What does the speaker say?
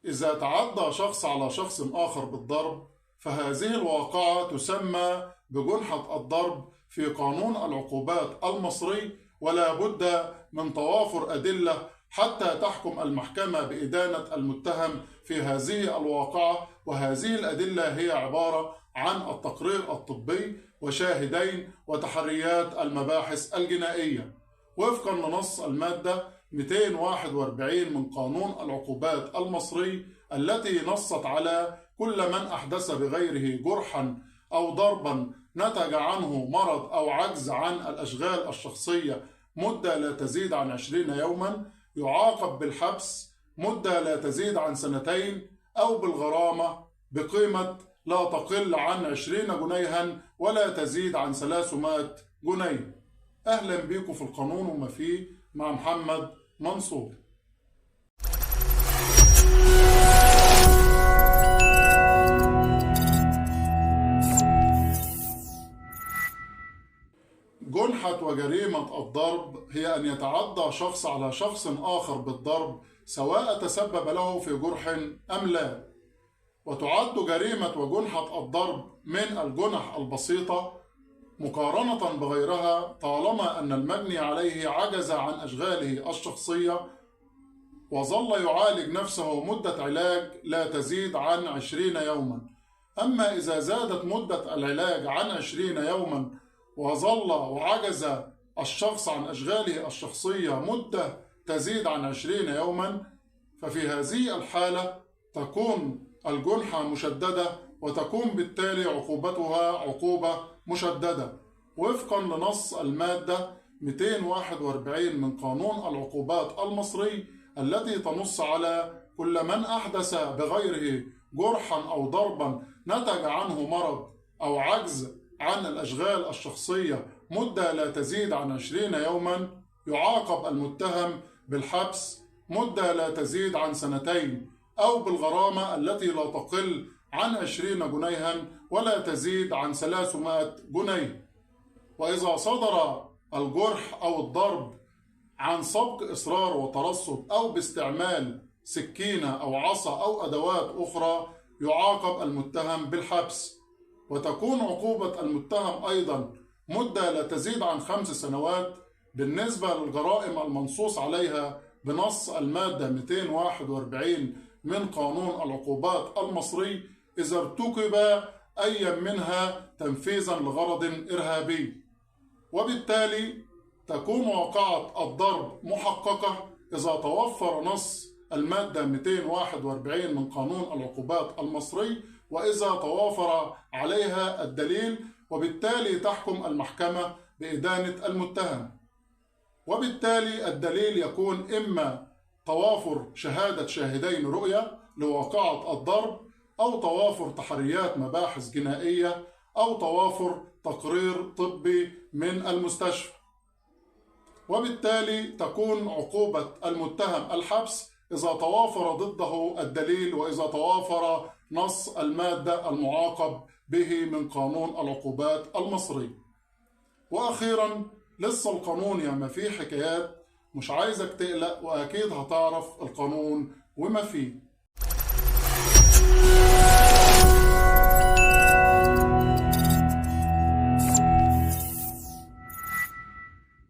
إذا تعدى شخص على شخص آخر بالضرب فهذه الواقعة تسمى بجنحة الضرب في قانون العقوبات المصري، ولا بد من توافر أدلة حتى تحكم المحكمة بإدانة المتهم في هذه الواقعة. وهذه الأدلة هي عبارة عن التقرير الطبي وشاهدين وتحريات المباحث الجنائية وفقا لنص المادة 241 من قانون العقوبات المصري، التي نصت على كل من أحدث بغيره جرحا أو ضربا نتج عنه مرض أو عجز عن الأشغال الشخصية مدة لا تزيد عن 20 يوما يعاقب بالحبس مدة لا تزيد عن 2 سنين أو بالغرامة بقيمة لا تقل عن 20 جنيها ولا تزيد عن 300 جنيه. أهلا بكم في القانون وما فيه مع محمد منصور. جنحة وجريمة الضرب هي أن يتعدى شخص على شخص آخر بالضرب سواء تسبب له في جرح أم لا، وتعد جريمة وجنحة الضرب من الجنح البسيطة مقارنة بغيرها طالما أن المجني عليه عجز عن أشغاله الشخصية وظل يعالج نفسه مدة علاج لا تزيد عن 20 يوما. أما إذا زادت مدة العلاج عن 20 يوما وظل وعجز الشخص عن أشغاله الشخصية مدة تزيد عن 20 يوما ففي هذه الحالة تكون الجنحة مشددة وتكون بالتالي عقوبتها عقوبة مشددة وفقا لنص المادة 241 من قانون العقوبات المصري، التي تنص على كل من أحدث بغيره جرحا أو ضربا نتج عنه مرض أو عجز عن الأشغال الشخصية مدة لا تزيد عن 20 يوما يعاقب المتهم بالحبس مدة لا تزيد عن 2 سنين أو بالغرامة التي لا تقل عن 20 جنيها ولا تزيد عن 300 جنيه. وإذا صدر الجرح أو الضرب عن سبق إصرار وترصد أو باستعمال سكينة أو عصا أو أدوات أخرى يعاقب المتهم بالحبس، وتكون عقوبة المتهم أيضا مدة لا تزيد عن 5 سنوات بالنسبة للجرائم المنصوص عليها بنص المادة 241 من قانون العقوبات المصري إذا ارتكب أي منها تنفيذا لغرض إرهابي. وبالتالي تكون واقعة الضرب محققة إذا توفر نص المادة 241 من قانون العقوبات المصري وإذا توافر عليها الدليل، وبالتالي تحكم المحكمة بإدانة المتهم. وبالتالي الدليل يكون إما توافر شهادة شاهدين رؤية لواقعة الضرب أو توافر تحريات مباحث جنائية أو توافر تقرير طبي من المستشفى. وبالتالي تكون عقوبة المتهم الحبس إذا توافر ضده الدليل وإذا توافر نص المادة المعاقب به من قانون العقوبات المصري. وأخيرا لسه القانون ياما فيه حكايات، مش عايزك تقلق وأكيد هتعرف القانون وما فيه.